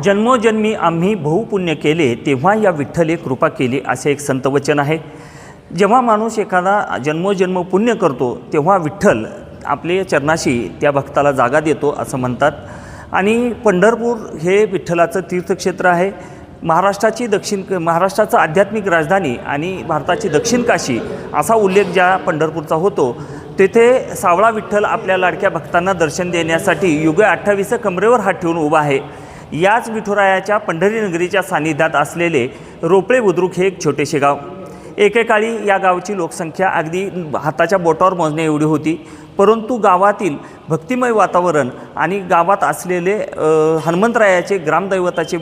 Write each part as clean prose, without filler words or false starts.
जन्मोजन्मी आम्ही बहुपुण्य केले तेव्हा या विठ्ठले कृपा केली असे एक संतवचन आहे। जेव्हा माणूस एखादा जन्मोजन्म पुण्य करतो तेव्हा विठ्ठल आपल्या चरणाशी त्या भक्ताला जागा देतो असं म्हणतात। आणि पंढरपूर हे विठ्ठलाचं तीर्थक्षेत्र आहे। महाराष्ट्राचं आध्यात्मिक राजधानी आणि भारताची दक्षिण काशी असा उल्लेख ज्या पंढरपूरचा होतो, तेथे सावळा विठ्ठल आपल्या लाडक्या भक्तांना दर्शन देण्यासाठी युगे 28 कमरेवर हात ठेवून उभा आहे। याच विठुरायाच्या पंढरीनगरीच्या सानिध्यात असलेले रोपळे बुद्रुक हे एक छोटेसे गाव। एकेकाळी या गावची लोकसंख्या अगदी हाताच्या बोटावर मोजणे एवढी होती, परंतु गावातील भक्तिमय वातावरण आणि गावात असलेले हनुमंतरायाचे ग्रामदैवताचे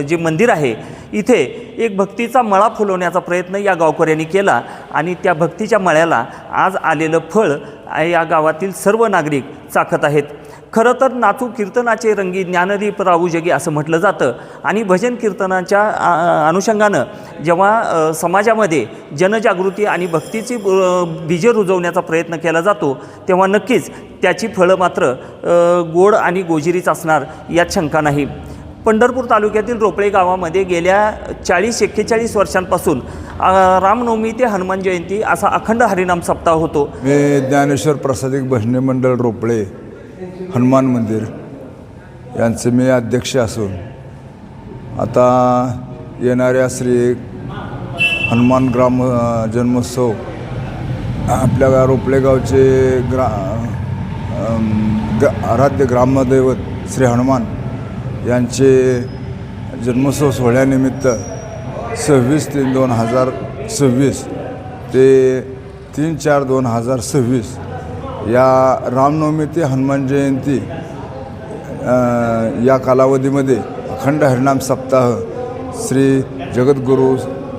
जे मंदिर आहे, इथे एक भक्तीचा मळा फुलवण्याचा प्रयत्न या गावकऱ्यांनी केला आणि त्या भक्तीच्या मळ्याला आज आलेलं फळ या गावातील सर्व नागरिक चाखत आहेत। खरं तर नाचू कीर्तनाचे रंगी ज्ञानदीप राहू जगी असं म्हटलं जातं आणि भजन कीर्तनाच्या अनुषंगानं जेव्हा समाजामध्ये जनजागृती आणि भक्तीची बीजे रुजवण्याचा प्रयत्न केला जातो, तेव्हा नक्कीच त्याची फळं मात्र गोड आणि गोजिरीच असणार यात शंका नाही। पंढरपूर तालुक्यातील रोपळे गावामध्ये गेल्या 40-41 वर्षांपासून रामनवमी ते हनुमान जयंती असा अखंड हरिनाम सप्ताह होतो। मी ज्ञानेश्वर प्रसादिक भजनी मंडळ रोपळे हनुमान मंदिर यांचे मी अध्यक्ष असून आता येणाऱ्या श्री हनुमान ग्राम जन्मोत्सव आपल्या रोपळे गावचे आराध्य ग्रामदैवत श्री हनुमान यांचे जन्मोत्सव सोहळ्यानिमित्त 26/3/2026 ते 3/4/2026 या रामनवमी ते हनुमान जयंती या कालावधीमध्ये अखंड हरिनाम सप्ताह श्री जगद्गुरू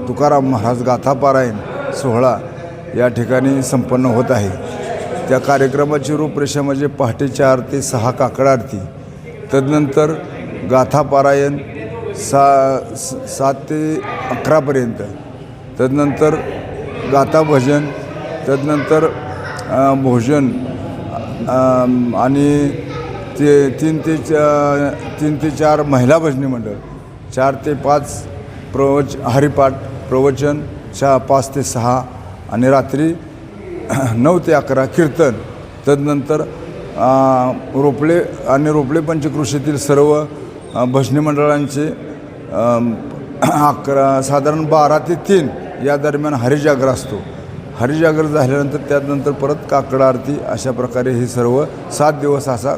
तुकाराम महाराज गाथापारायण सोहळा या ठिकाणी संपन्न होत आहे। त्या कार्यक्रमाची रूपरेषा म्हणजे पहाटे 4 ते 6 काकड आरती, तदनंतर गाथापारायण 7 ते 11पर्यंत, तदनंतर गाथा भजन, तदनंतर भोजन आणि 3 ते 4 महिला भजनी मंडळ, 4 ते 5 हरिपाठ प्रवचन, 5 ते 6 आणि रात्री 9 ते 11 कीर्तन, तदनंतर रोपळे पंचक्रोशीतील सर्व भजनी मंडळांचे साधारण 12 ते 3 या दरम्यान हरिजागर असतो। हरिजागर झाल्यानंतर त्यानंतर परत काकड आरती, अशा प्रकारे हे सर्व 7 दिवस असा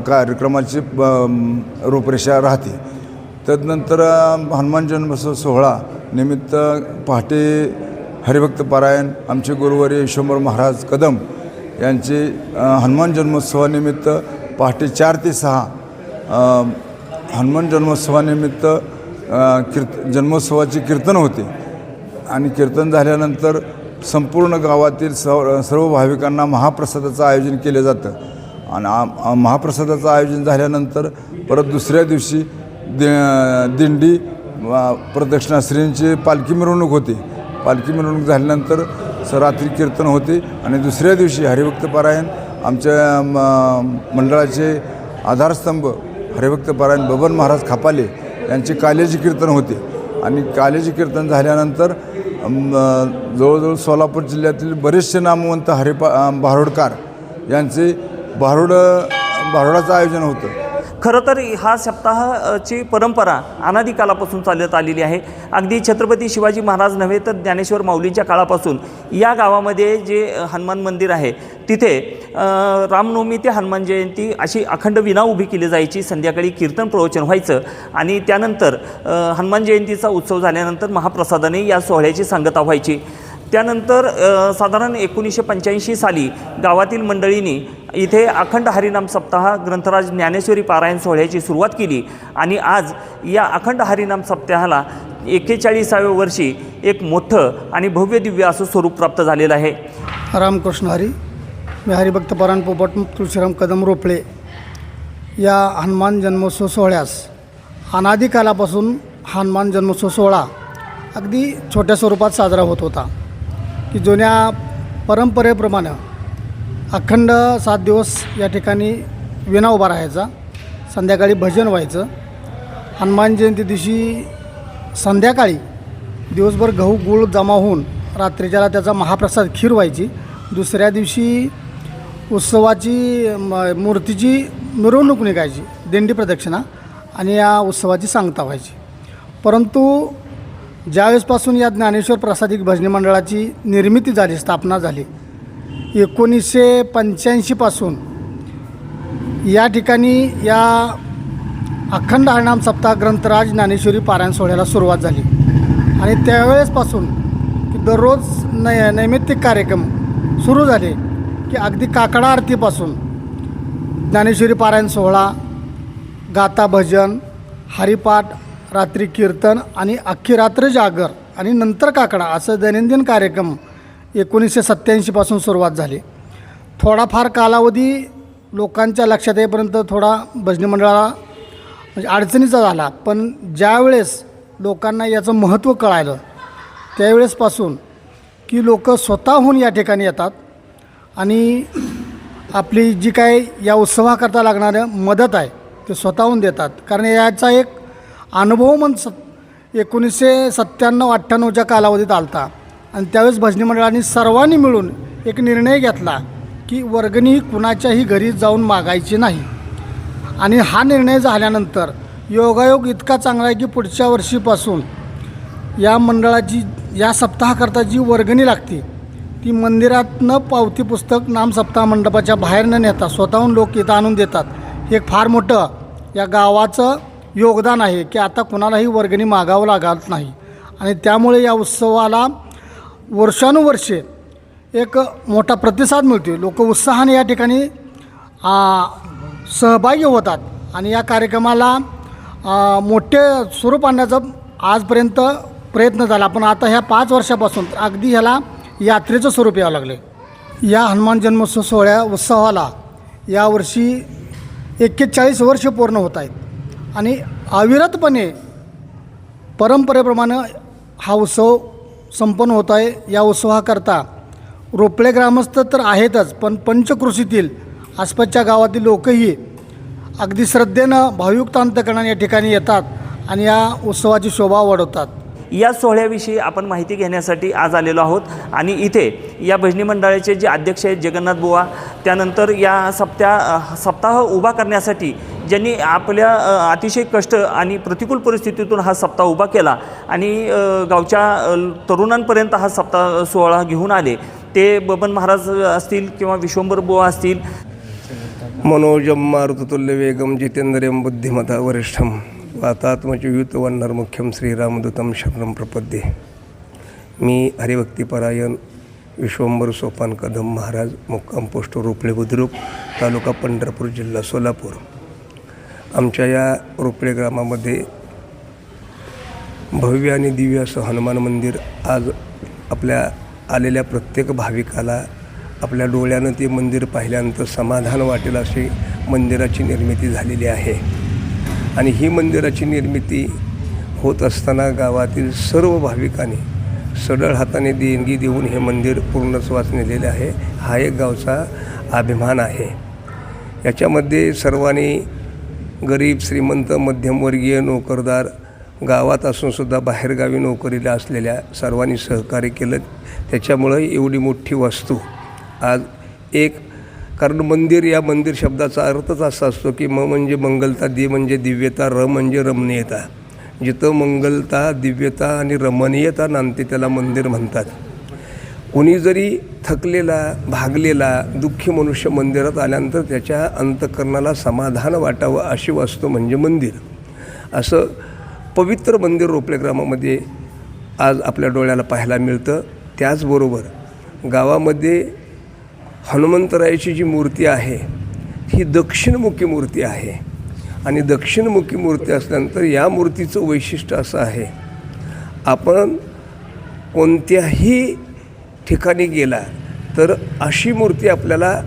कार्यक्रमाची रूपरेषा राहते। तदनंतर हनुमान जन्मोत्सव सोहळा निमित्त पहाटे हरिभक्त पारायण आमचे गुरुवर्य ईश्वर महाराज कदम यांचे हनुमान जन्मोत्सवानिमित्त पहाटे 4 ते 6 हनुमान जन्मोत्सवानिमित्त जन्मोत्सवाचे कीर्तन होते आणि कीर्तन झाल्यानंतर संपूर्ण गावातील सर्व भाविकांना महाप्रसादाचं आयोजन केलं जातं आणि महाप्रसादाचं आयोजन झाल्यानंतर परत दुसऱ्या दिवशी दिंडी प्रदक्षिणा श्रींची पालखी मिरवणूक होते। पालखी मिरवणूक झाल्यानंतर रात्री कीर्तन होते आणि दुसऱ्या दिवशी हरिभक्त पारायण आमच्या मंडळाचे आधारस्तंभ हरिभक्त पारायण बबन महाराज खापाले यांचे कालेजी कीर्तन होते आणि कालेजी कीर्तन झाल्यानंतर जवळजवळ सोलापूर जिल्ह्यातील बरेचसे नामवंत भारुडकार यांचे भारुडाचं आयोजन होतं। खरं तर हा सप्ताहाची परंपरा अनादी कालापासून चालत आलेली आहे। अगदी छत्रपती शिवाजी महाराज नव्हे तर ज्ञानेश्वर माऊलींच्या काळापासून या गावामध्ये जे हनुमान मंदिर आहे तिथे रामनवमी ते हनुमान जयंती अशी अखंड विना उभी केली जायची। संध्याकाळी कीर्तन प्रवचन व्हायचं आणि त्यानंतर हनुमान जयंतीचा उत्सव झाल्यानंतर महाप्रसादाने या सोहळ्याची सांगता व्हायची। त्यानंतर साधारण 1985 साली गावातील मंडळींनी इथे अखंड हरिनाम सप्ताह ग्रंथराज ज्ञानेश्वरी पारायण सोहळ्याची सुरुवात केली आणि आज या अखंड हरिनाम सप्ताहाला 41व्या वर्षी एक मोठं आणि भव्य दिव्य असं स्वरूप प्राप्त झालेलं आहे। रामकृष्ण हरी, मी हरिभक्त पारायण पोपट तुळशीराम कदम रोपळे या हनुमान जन्मोत्सव सोहळ्यास अनादी कालापासून हनुमान जन्मोत्सव सोहळा अगदी छोट्या स्वरूपात साजरा होत होता की जुन्या परंपरेप्रमाणे अखंड 7 दिवस या ठिकाणी विणा उभा राहायचा। संध्याकाळी भजन व्हायचं. हनुमान जयंती दिवशी संध्याकाळी दिवसभर गहू गूळ जमा होऊन रात्रीच्याला त्याचा महाप्रसाद खीर व्हायची. दुसऱ्या दिवशी उत्सवाची मूर्तीची मिरवणूक निघायची, दिंडी प्रदक्षिणा, आणि या उत्सवाची सांगता व्हायची. परंतु ज्यावेळेसपासून या ज्ञानेश्वर प्रसादिक भजनी मंडळाची निर्मिती झाली, स्थापना झाली, 1985 पासून या ठिकाणी या अखंड हरिनाम सप्ताह ग्रंथराज ज्ञानेश्वरी पारायण सोहळ्याला सुरुवात झाली. आणि त्यावेळेसपासून की दररोज नैमित्तिक कार्यक्रम सुरू झाले, की अगदी काकडा आरतीपासून ज्ञानेश्वरी पारायण सोहळा, गाथा भजन, हरिपाठ, रात्री कीर्तन आणि अख्खी रात्र जागर आणि नंतर काकडा असं दैनंदिन कार्यक्रम 1987 पासून सुरुवात झाली. थोडाफार कालावधी लोकांच्या लक्षात येईपर्यंत थोडा भजनी मंडळाला म्हणजे अडचणीचा झाला. पण ज्यावेळेस लोकांना याचं महत्त्व कळालं त्यावेळेसपासून की लोक स्वतःहून या ठिकाणी येतात आणि आपली जी काय या उत्सवाकरता लागणारं मदत आहे ते स्वतःहून देतात. कारण याचा एक अनुभव 1997-98च्या कालावधीत आलता. आणि त्यावेळेस भजनी मंडळांनी सर्वांनी मिळून एक निर्णय घेतला की वर्गणी कुणाच्याही घरी जाऊन मागायची नाही. आणि हा निर्णय झाल्यानंतर योगायोग इतका चांगला आहे की पुढच्या वर्षीपासून या मंडळाची या सप्ताहाकरता जी वर्गणी लागते ती मंदिरातनं पावती पुस्तक नाम सप्ताह मंडपाच्या बाहेर न नेता स्वतःहून लोक इथं आणून देतात. हे एक फार मोठं या गावाचं योगदान आहे की आता कुणालाही वर्गणी मागावं लागत नाही. आणि त्यामुळे या उत्सवाला वर्षानुवर्षे एक मोठा प्रतिसाद मिळतो. लोक उत्साहाने या ठिकाणी सहभागी होतात आणि या कार्यक्रमाला मोठे स्वरूप आणण्याचा आजपर्यंत प्रयत्न झाला. पण आता ह्या 5 वर्षापासून अगदी ह्याला यात्रेचं स्वरूप यावं लागले. या हनुमान जन्मोत्सव उत्सवाला यावर्षी 41 वर्ष पूर्ण होत आहेत. आणि अविरतपणे परंपरेप्रमाणे हा उत्सव संपन्न होत आहे. या उत्सवाकरता रोपळे ग्रामस्थ तर आहेतच, पण पंचक्रोशीतील आसपासच्या गावातील लोकही अगदी श्रद्धेनं भावयुक्त अंतकरणाने या ठिकाणी येतात आणि या उत्सवाची शोभा वाढवतात. या सोहळ्याविषयी आपण माहिती घेण्यासाठी आज आलेलो आहोत. आणि इथे या भजनी मंडळाचे जे अध्यक्ष आहेत जगन्नाथ बुवा, त्यानंतर या सप्ताह उभा करण्यासाठी ज्यांनी आपल्या अतिशय कष्ट आणि प्रतिकूल परिस्थितीतून हा सप्ताह उभा केला आणि गावच्या तरुणांपर्यंत हा सप्ताह सोहळा घेऊन आले, ते बबन महाराज असतील किंवा विश्वंभर बुवा असतील. मनोजम मारुततुल्य वेगम जितेंद्रियम बुद्धिमता वरिष्ठम वातात्मचयुत वन्नर मुख्यम श्रीरामदूतम शरणम प्रपद्ये. मी हरिभक्तीपरायण विश्वंभर सोपान कदम महाराज, मुक्काम पोस्ट रोपळे बुद्रुक, तालुका पंढरपूर, जिल्हा सोलापूर. आमच्या या रोपळे ग्रामामध्ये भव्य आणि दिव्य असं हनुमान मंदिर आज आपल्या आलेल्या प्रत्येक भाविकाला आपल्या डोळ्यानं ते मंदिर पाहिल्यानंतर समाधान वाटेल अशी मंदिराची निर्मिती झालेली आहे. आणि ही मंदिराची निर्मिती होत असताना गावातील सर्व भाविकांनी सढळ हाताने देणगी देऊन हे मंदिर पूर्णत्वास नेलेले आहे. हा एक गावचा अभिमान आहे. याच्यामध्ये सर्वांनी गरीब, श्रीमंत, मध्यमवर्गीय, नोकरदार, गावात असूनसुद्धा बाहेरगावी नोकरीला असलेल्या सर्वांनी सहकार्य केलं. त्याच्यामुळं एवढी मोठी वस्तू आज एक, कारण मंदिर या मंदिर शब्दाचा अर्थच असा असतो की म म्हणजे मंगलता, दि म्हणजे दिव्यता, र म्हणजे रमणीयता. जिथं मंगलता, दिव्यता आणि रमणीयता नांदते त्याला मंदिर म्हणतात. कोणी जरी थकलेला, भागलेला, दुःखी मनुष्य मंदिरात आल्यानंतर त्याच्या अंतःकरणाला समाधान वाटावं अशी वस्तू म्हणजे मंदिर. असं पवित्र मंदिर रोपळे ग्रामामध्ये आज आपल्या डोळ्याला पाहायला मिळतं. त्याचबरोबर गावामध्ये हनुमंतरायाची जी मूर्ती आहे ही दक्षिणमुखी मूर्ती आहे. आणि दक्षिणमुखी मूर्ती असल्यानंतर या मूर्तीचं वैशिष्ट्य असं आहे, आपण कोणत्याही ठिकाणी गेला तर अशी मूर्ती आपल्याला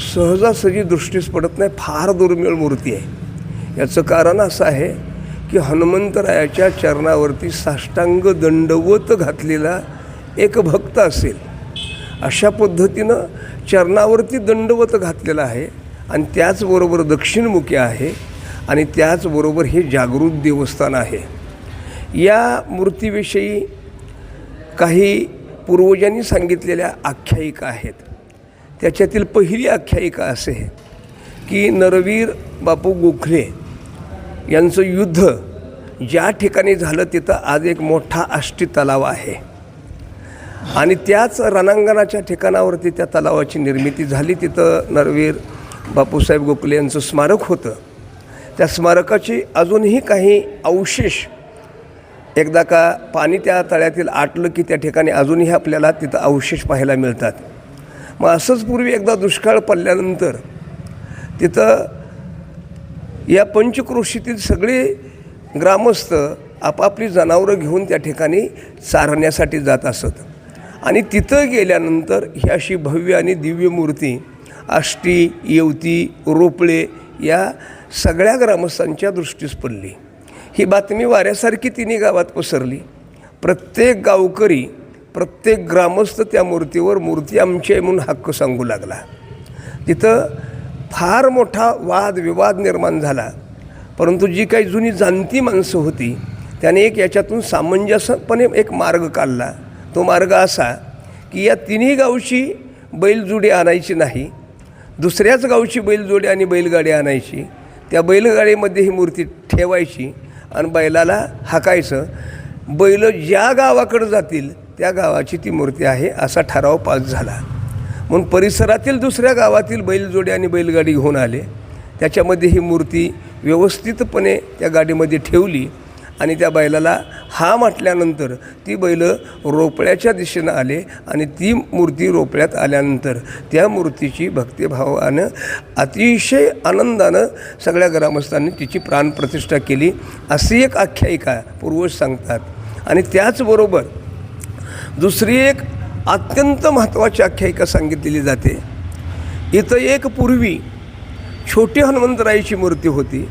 सहजासहजी दृष्टीस पडत नाही. फार दुर्मिळ मूर्ती आहे. याचं कारण असं आहे की हनुमंतरायाच्या चरणावरती साष्टांग दंडवत घातलेला एक भक्त असेल अशा पद्धतीनं चरणावरती दंडवत घातलेला आहे. आणि त्याचबरोबर दक्षिणमुखी आहे. आणि त्याचबरोबर हे जागृत देवस्थान आहे. या मूर्तीविषयी काही पूर्वजांनी सांगितलेल्या आख्यायिका आहेत. त्याच्यातील पहिली आख्यायिका असे आहे की नरवीर बापू गोखले यांचं युद्ध ज्या ठिकाणी झालं तिथं आज एक मोठा आष्टी तलाव आहे आणि त्याच रणांगणाच्या ठिकाणावरती त्या तलावाची निर्मिती झाली. तिथं नरवीर बापूसाहेब गोखले यांचं स्मारक होतं. त्या स्मारकाची अजूनही काही अवशेष, एकदा का पाणी त्या तळ्यातील आटलं की त्या ठिकाणी अजूनही आपल्याला तिथं अवशेष पाहायला मिळतात. मग असंच पूर्वी एकदा दुष्काळ पडल्यानंतर तिथं या पंचक्रोशीतील सगळे ग्रामस्थ आपापली जनावरं घेऊन त्या ठिकाणी चारण्यासाठी जात असत आणि तिथं गेल्यानंतर ही अशी भव्य आणि दिव्य मूर्ती आष्टी, येवती, रोपळे या सगळ्या ग्रामस्थांच्या दृष्टीस पडली. ही बातमी वाऱ्यासारखी तिन्ही गावात पसरली. प्रत्येक गावकरी, प्रत्येक ग्रामस्थ त्या मूर्तीवर मूर्ती आमची आहे म्हणून हक्क सांगू लागला. तिथं फार मोठा वादविवाद निर्माण झाला. परंतु जी काही जुनी जाणती माणसं होती त्याने एक याच्यातून सामंजस्यपणे एक मार्ग काढला. तो मार्ग असा की या तिन्ही गावची बैलजोडी आणायची नाही, दुसऱ्याच गावची बैलजोडी आणि बैलगाडी आणायची, त्या बैलगाडीमध्ये ही मूर्ती ठेवायची आणि बैलाला हाकायचं. बैल ज्या गावाकडे जातील त्या गावाची ती मूर्ती आहे असा ठराव पास झाला. म्हणून परिसरातील दुसऱ्या गावातील बैलजोडी आणि बैलगाडी घेऊन आले. त्याच्यामध्ये ही मूर्ती व्यवस्थितपणे त्या गाडीमध्ये ठेवली आणि त्या बैलाला हा म्हटल्यानंतर ती बैल रोपळ्याच्या दिशेनं आले आणि ती मूर्ती रोपळ्यात आल्यानंतर त्या मूर्तीची भक्तिभावानं अतिशय आनंदानं सगळ्या ग्रामस्थांनी तिची प्राणप्रतिष्ठा केली अशी एक आख्यायिका पूर्वज सांगतात. आणि त्याचबरोबर दुसरी एक अत्यंत महत्त्वाची आख्यायिका सांगितलेली जाते. इथं एक पूर्वी छोटी हनुमंतरायाची मूर्ती होती.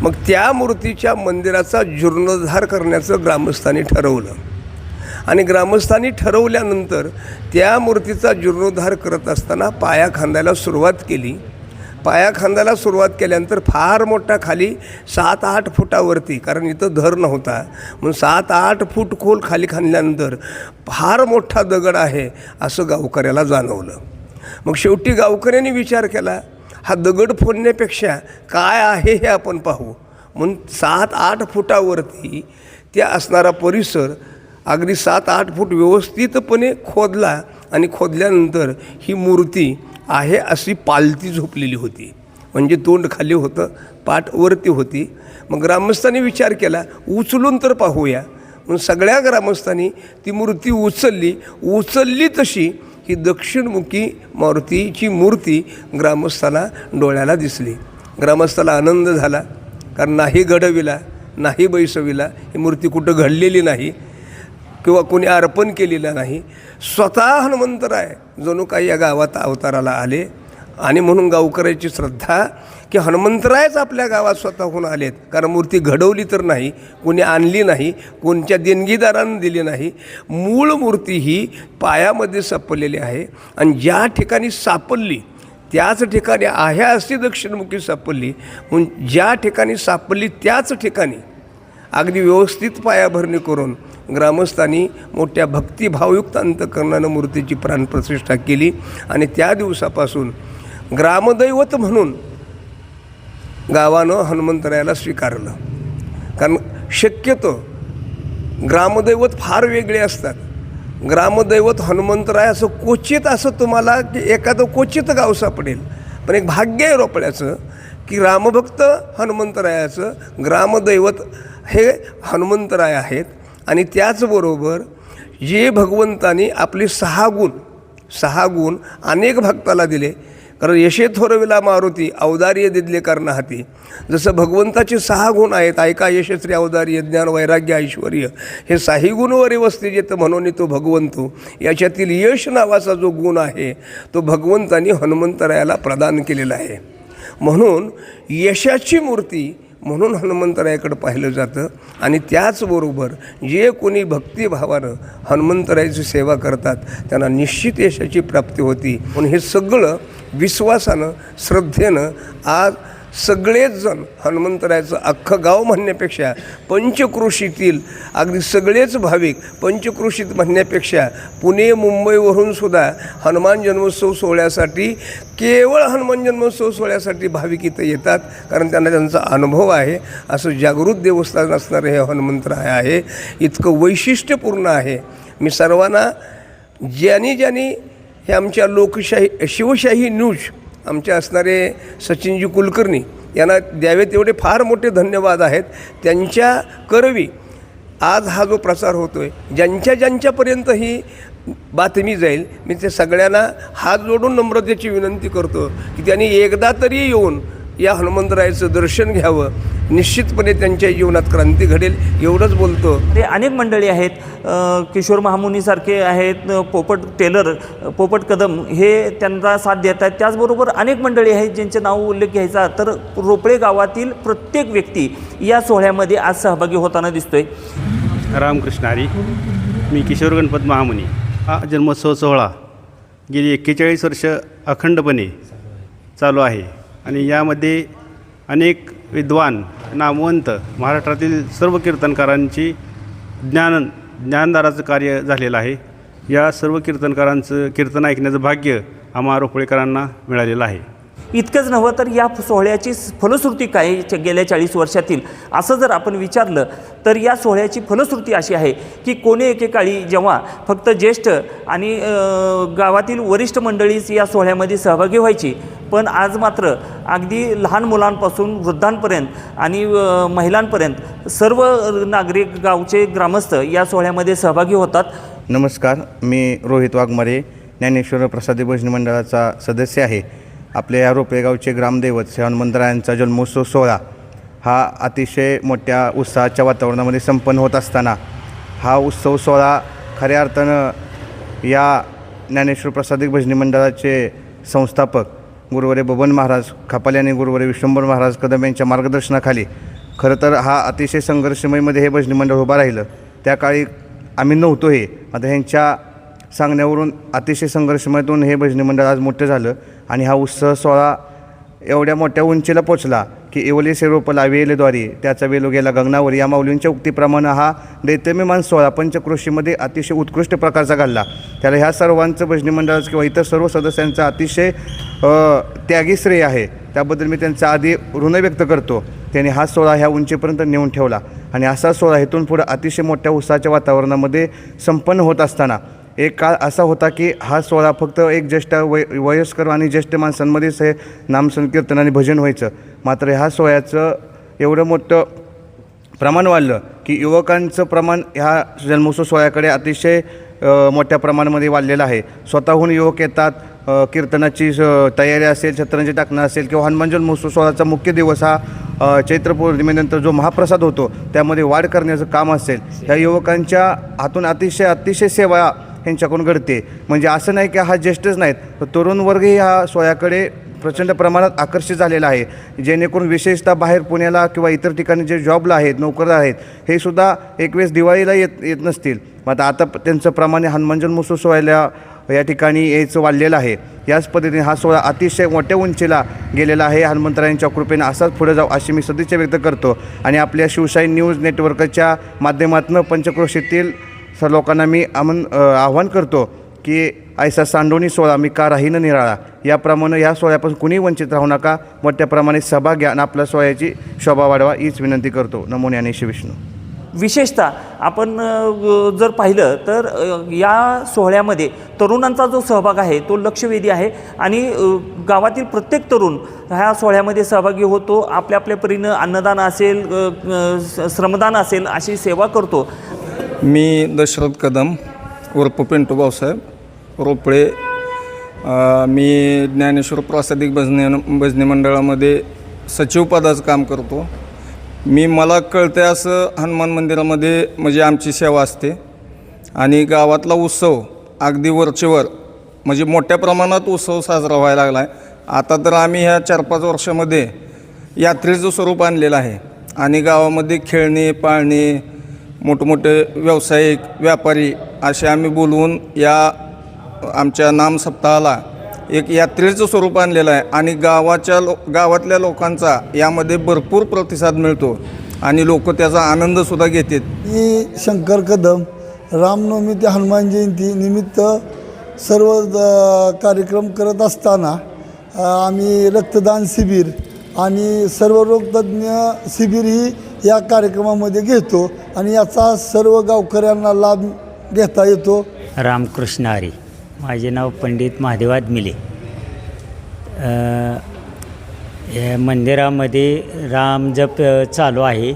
मग त्या मूर्तीच्या मंदिराचा जीर्णोद्धार करण्याचं ग्रामस्थांनी ठरवलं आणि ग्रामस्थांनी ठरवल्यानंतर त्या मूर्तीचा जीर्णोद्धार करत असताना पाया खांदायला सुरुवात केली. पाया खांदायला सुरुवात केल्यानंतर फार मोठा खाली 7-8 फुटावरती, कारण इथं धर नव्हता म्हणून 7-8 फूट खोल खाली खांदल्यानंतर फार मोठा दगड आहे असं गावकऱ्याला जाणवलं. मग शेवटी गावकऱ्यांनी विचार केला, हा दगड फोडण्यापेक्षा काय आहे हे आपण पाहू. म्हणून 7-8 फुटावरती त्या असणारा परिसर अगदी 7-8 फूट व्यवस्थितपणे खोदला आणि खोदल्यानंतर ही मूर्ती आहे अशी पालती झोपलेली होती. म्हणजे तोंड खाली होतं, पाठ वरती होती. मग ग्रामस्थांनी विचार केला उचलून तर पाहूया. म्हणून सगळ्या ग्रामस्थांनी ती मूर्ती उचलली तशी ही दक्षिणमुखी मारुतीची मूर्ती ग्रामस्थाला डोळ्याला दिसली. ग्रामस्थाला आनंद झाला, कारण नाही घडविला नाही बैसविला, ही मूर्ती कुठं घडलेली नाही किंवा कोणी अर्पण केलेलं नाही. स्वतः हनुमंतराय जणू काही या गावात अवताराला आले आणि म्हणून गावकऱ्याची श्रद्धा की हनुमंतरायच आपल्या गावात स्वतःहून आलेत. कारण मूर्ती घडवली तर नाही, कोणी आणली नाही, कोणत्या देणगीदारांनी दिली नाही. मूळ मूर्ती ही पायामध्ये सापडलेली आहे आणि ज्या ठिकाणी सापडली त्याच ठिकाणी आहे अशी दक्षिणमुखी सापडली. म्हणून ज्या ठिकाणी सापडली त्याच ठिकाणी अगदी व्यवस्थित पायाभरणी करून ग्रामस्थांनी मोठ्या भक्तिभावयुक्त अंतकरणानं मूर्तीची प्राणप्रतिष्ठा केली आणि त्या दिवसापासून ग्रामदैवत म्हणून गावानं हनुमंतरायाला स्वीकारलं. कारण शक्यतो ग्रामदैवत फार वेगळे असतात. ग्रामदैवत हनुमंतराय असं क्वचित असं तुम्हाला की एखादं क्वचित गाव सापडेल, पण एक भाग्य आहे रोपळ्याचं की रामभक्त हनुमंतरायाचं ग्रामदैवत हे हनुमंतराय आहेत. आणि त्याचबरोबर जे भगवंतानी आपले 6 गुण अनेक भक्ताला दिले. कारण यशे थोरविला मारुती अवदार्य दिदले करणं हाती. जसं भगवंताचे 6 गुण आहेत, ऐका यशस्वी अवदार्य ज्ञान वैराग्य ऐश्वर, हे 6 गुणवरी वस्ती जेत म्हणून तो भगवंतो. याच्यातील यश नावाचा जो गुण आहे तो भगवंतानी हनुमंतरायाला प्रदान केलेला आहे. म्हणून यशाची मूर्ती म्हणून हनुमंतरायाकडे पाहिलं जातं. आणि त्याचबरोबर जे कोणी भक्तिभावानं हनुमंतरायाची सेवा करतात त्यांना निश्चित यशाची प्राप्ती होती. म्हणून हे सगळं विश्वासानं श्रद्धेनं आज सगळेच जण हनुमंतरायाचं अख्खं गाव म्हणण्यापेक्षा पंचक्रोशीतील अगदी सगळेच भाविक पंचक्रोशीत म्हणण्यापेक्षा पुणे मुंबईवरून सुद्धा हनुमान जन्मोत्सव सोहळ्यासाठी केवळ हनुमान जन्मोत्सव सोहळ्यासाठी भाविक इथं येतात, कारण त्यांना त्यांचा अनुभव आहे. असं जागृत देवस्थान असणारं हे हनुमंतराय आहे, इतकं वैशिष्ट्यपूर्ण आहे. मी सर्वांना ज्यांनी हे आमच्या लोकशाही शिवशाही न्यूज आमचे असणारे सचिनजी कुलकर्णी यांना द्यावे तेवढे फार मोठे धन्यवाद आहेत. त्यांच्या करवी आज हा जो प्रसार होतो आहे, ज्यांच्यापर्यंत ही बातमी जाईल, मी ते सगळ्यांना हात जोडून नम्रतेची विनंती करतो की त्यांनी एकदा तरी येऊन या हनुमंतरायाचं दर्शन घ्यावं. निश्चितपणे त्यांच्या जीवनात क्रांती घडेल, एवढंच बोलतो. ते अनेक मंडळी आहेत, किशोर महामुनीसारखे आहेत, पोपट टेलर, पोपट कदम हे त्यांना साथ देत आहेत. त्याचबरोबर अनेक मंडळी आहेत ज्यांचे नाव उल्लेख घ्यायचा तर रोपळे गावातील प्रत्येक व्यक्ती या सोहळ्यामध्ये आज सहभागी होताना दिसतोय. रामकृष्ण हरी. मी किशोर गणपत महामुनी. हा जन्मोत्सव सोहळा गेली 41 वर्ष अखंडपणे चालू आहे आणि यामध्ये अनेक विद्वान नामवंत महाराष्ट्रातील सर्व कीर्तनकारांची ज्ञानदाराचं कार्य झालेलं आहे. या सर्व कीर्तनकारांचं कीर्तन ऐकण्याचं भाग्य आम्हा रोपळेकरांना मिळालेलं आहे. इतकंच नव्हं तर या सोहळ्याची फलश्रुती काय गेल्या 40 वर्षातील असं जर आपण विचारलं तर या सोहळ्याची फलश्रुती अशी आहे की कोणी एकेकाळी जेव्हा फक्त ज्येष्ठ आणि गावातील वरिष्ठ मंडळीच या सोहळ्यामध्ये सहभागी व्हायची, पण आज मात्र अगदी लहान मुलांपासून वृद्धांपर्यंत आणि महिलांपर्यंत सर्व नागरिक गावचे ग्रामस्थ या सोहळ्यामध्ये सहभागी होतात. नमस्कार, मी रोहित वाघमारे, ज्ञानेश्वर प्रसादी भजनी मंडळाचा सदस्य आहे. आपल्या या रोपळेगावचे ग्रामदैवत श्री हनुमंतरायांचा जन्मोत्सव सोहळा हा अतिशय मोठ्या उत्साहाच्या वातावरणामध्ये संपन्न होत असताना हा उत्सव सोहळा खऱ्या अर्थानं या ज्ञानेश्वर प्रसादी भजनी मंडळाचे संस्थापक गुरुवरे बबन महाराज खापाले आणि गुरुवरे विश्वंभर महाराज कदम यांच्या मार्गदर्शनाखाली खरं तर हा अतिशय संघर्षमयमध्ये हे भजनी मंडळ उभं राहिलं. त्या काळी आम्ही नव्हतो हे, आता ह्यांच्या सांगण्यावरून अतिशय संघर्षमयातून हे भजनी मंडळ आज मोठं झालं आणि हा उत्सव सोहळा एवढ्या मोठ्या उंचीला पोचला की एवले सेरोपला वेलद्वारी त्याचा वेलो गेला गगनावर या माऊलींच्या उक्तीप्रमाणे हा दैत्यमेमान सोहळा पंचक्रोशीमध्ये अतिशय उत्कृष्ट प्रकारचा घडला. त्याला ह्या सर्वांचं भजनी मंडळाचं किंवा इतर सर्व सदस्यांचा अतिशय त्यागी श्रेय आहे. त्याबद्दल मी त्यांचा आधी ऋण व्यक्त करतो. त्यांनी हा सोहळा ह्या उंचीपर्यंत नेऊन ठेवला आणि असा सोहळा इथून पुढं अतिशय मोठ्या उत्साहाच्या वातावरणामध्ये संपन्न होत असताना एक काळ असा होता की हा सोहळा फक्त एक ज्येष्ठ वयस्कर आणि ज्येष्ठ माणसांमध्येच हे नामसंकीर्तन आणि भजन व्हायचं. मात्र ह्या सोहळ्याचं एवढं मोठं प्रमाण वाढलं की युवकांचं प्रमाण ह्या जन्मोत्सव सोहळ्याकडे अतिशय मोठ्या प्रमाणामध्ये वाढलेलं आहे. स्वतःहून युवक येतात, कीर्तनाची तयारी असेल, शतरंजी टाकणं असेल किंवा हनुमान जन्मोत्सव सोहळ्याचा मुख्य दिवस हा चैत्र पौर्णिमेनंतर जो महाप्रसाद होतो त्यामध्ये वाढ करण्याचं काम असेल, ह्या युवकांच्या हातून अतिशय सेवा ह्यांच्याकडून घडते. म्हणजे असं नाही की हा ज्येष्ठच नाहीत, तर तरुण वर्गही ह्या सोहळ्याकडे प्रचंड प्रमाणात आकर्षित झालेला आहे. जेणेकरून विशेषतः बाहेर पुण्याला किंवा इतर ठिकाणी जे जॉबला आहेत, नोकरदार आहेत, हे सुद्धा एक वेळेस दिवाळीला येत नसतील. मग आता त्यांचं प्रमाणे हनुमान जन्मोत्सव सोहळ्याला या ठिकाणी यायचं वाढलेलं आहे. याच पद्धतीने हा सोहळा अतिशय मोठ्या उंचीला गेलेला आहे. हनुमंतरायांच्या कृपेने असाच पुढे जाऊ अशी मी सदिच्छा व्यक्त करतो. आणि आपल्या शिवशाही न्यूज नेटवर्कच्या माध्यमातून पंचक्रोशीतील सर्व लोकांना मी आव्हान करतो की ऐसा सांडोनी सोहळा मी का राहीन निराळा, याप्रमाणे या सोहळ्यापासून कुणीही वंचित राहू नका. मोठ्या प्रमाणात सहभाग घ्या आणि आपल्या सोहळ्याची शोभा वाढवा हीच विनंती करतो. नमो ज्ञानेश्वर विष्णू. विशेषतः आपण जर पाहिलं तर या सोहळ्यामध्ये तरुणांचा जो सहभाग आहे तो लक्षवेधी आहे आणि गावातील प्रत्येक तरुण ह्या सोहळ्यामध्ये सहभागी होतो. आपल्या आपल्या परीनं अन्नदान असेल, श्रमदान असेल अशी सेवा करतो. मी दशरथ कदम उर्फ पिंटू भाऊसाहेब रोपळे. मी ज्ञानेश्वर प्रासादिक भजनी मंडळामध्ये सचिव पदाचं काम करतो. मला कळतं असं हनुमान मंदिरामध्ये म्हणजे आमची सेवा असते आणि गावातला उत्सव अगदी वरचेवर म्हणजे मोठ्या प्रमाणात उत्सव साजरा व्हायला लागला आहे. आता तर आम्ही ह्या 4-5 वर्षामध्ये यात्रेचं स्वरूप आणलेलं आहे आणि गावामध्ये खेळणे, पाळणे, मोठमोठे व्यावसायिक व्यापारी असे आम्ही बोलवून या आमच्या नाम सप्ताहाला एक यात्रेचं स्वरूप आणलेलं आहे आणि गावातल्या लोकांचा यामध्ये भरपूर प्रतिसाद मिळतो आणि लोक त्याचा आनंदसुद्धा घेतात. मी शंकर कदम रामनवमी ते हनुमान जयंती निमित्त सर्व कार्यक्रम करत असताना आम्ही रक्तदान शिबिर आणि सर्व रोगतज्ञ शिबिर ही या कार्यक्रमामध्ये घेतो आणि याचा सर्व गावकऱ्यांना लाभ घेता येतो. रामकृष्ण हरी. माझे नाव पंडित महादेवाद मिले. या मंदिरामध्ये रामजप चालू आहे.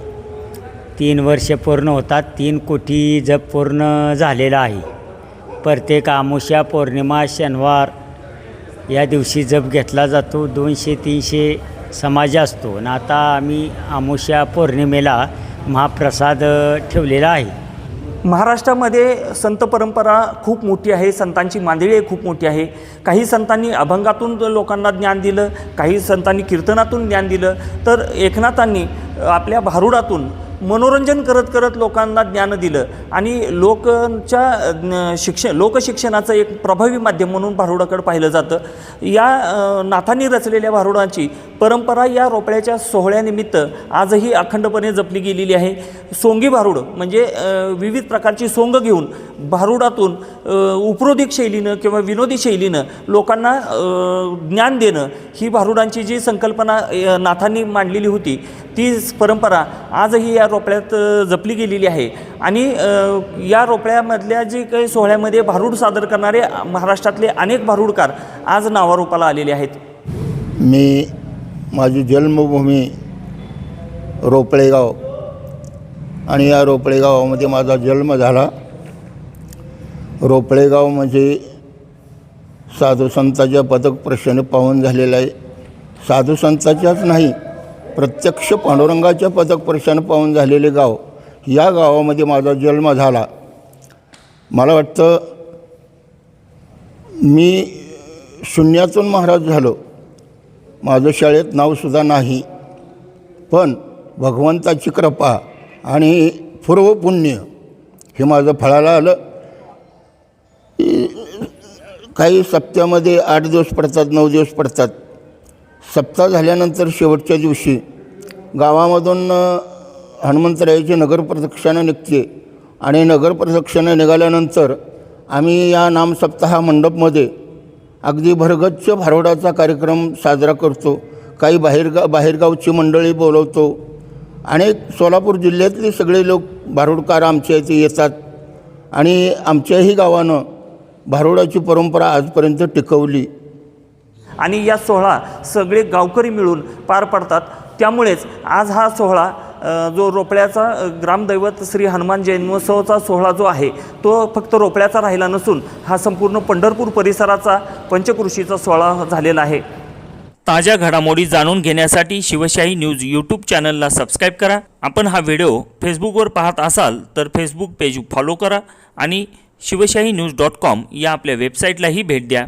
3 वर्ष पूर्ण होतात. 3 कोटी जप पूर्ण झालेला आहे. प्रत्येक अमावस्या पौर्णिमा शनिवार या दिवशी जप घेतला जातो. 200-300 समाज असतो आणि आता आम्ही अमावस्या पौर्णिमेला महाप्रसाद ठेवलेला आहे. महाराष्ट्रामध्ये संत परंपरा खूप मोठी आहे. संतांची मांदिळी खूप मोठी आहे. काही संतांनी अभंगातून लोकांना ज्ञान दिलं, काही संतांनी कीर्तनातून ज्ञान दिलं, तर एकनाथांनी आपल्या भारुडातून मनोरंजन करत करत लोकांना ज्ञान दिलं आणि लोकशिक्षणाचं एक प्रभावी माध्यम म्हणून भारुडाकडे पाहिलं जातं. या नाथांनी रचलेल्या भारुडाची परंपरा या रोपड्याच्या सोहळ्यानिमित्त आजही अखंडपणे जपली गेलेली आहे. सोंगी भारुड म्हणजे विविध प्रकारची सोंग घेऊन भारुडातून उपरोधिक शैलीनं किंवा विनोदी शैलीनं लोकांना ज्ञान देणं ही भारुडांची जी संकल्पना नाथांनी मांडलेली होती ती परंपरा आजही या रोपड्यात जपली गेलेली आहे. आणि या रोपड्यामधल्या जे काही सोहळ्यामध्ये भारूड सादर करणारे महाराष्ट्रातले अनेक भारूडकार आज नावारूपाला आलेले आहेत. माझी जन्मभूमी रोपळेगाव आणि या रोपळेगावामध्ये माझा जन्म झाला. रोपळेगाव म्हणजे साधू संतांच्या पदस्पर्शाने पावन झालेलं आहे. साधू संतांच्याच नाही, प्रत्यक्ष पांडुरंगाच्या पदस्पर्शाने पावन झालेले गाव. या गावामध्ये माझा जन्म झाला. मला वाटतं मी शून्यातून महाराज झालो. माझं शाळेत नावसुद्धा नाही, पण भगवंताची कृपा आणि पूर्वपुण्य हे माझं फळाला आलं. काही सप्त्यामध्ये 8 दिवस पडतात, 9 दिवस पडतात. सप्ताह झाल्यानंतर शेवटच्या दिवशी गावामधून हनुमंतरायाची नगरप्रदक्षिणा निघते आणि नगरप्रदक्षिणा निघाल्यानंतर आम्ही या नामसप्ताह मंडपमध्ये अगदी भरगच्च भारुडाचा कार्यक्रम साजरा करतो. काही बाहेरगावची मंडळी बोलवतो. अनेक सोलापूर जिल्ह्यातले सगळे लोक भारुडकार आमच्या इथे येतात आणि आमच्याही गावानं भारुडाची परंपरा आजपर्यंत टिकवली. आणि या सोहळा सगळे गावकरी मिळून पार पडतात. त्यामुळेच आज हा सोहळा जो रोपड्याचा ग्रामदैवत श्री हनुमान जन्मोत्सवाचा सोहळा जो आहे तो फक्त रोपड्याचा राहिला नसून हा संपूर्ण पंढरपूर परिसराचा पंचक्रोशीचा सोहळा झालेला आहे. ताज्या घडामोडी जाणून घेण्यासाठी शिवशाही न्यूज यूट्यूब चॅनलला सबस्क्राईब करा. आपण हा व्हिडिओ फेसबुकवर पाहत असाल तर फेसबुक पेज फॉलो करा आणि शिवशाही न्यूज.com या आपल्या वेबसाईटलाही भेट द्या.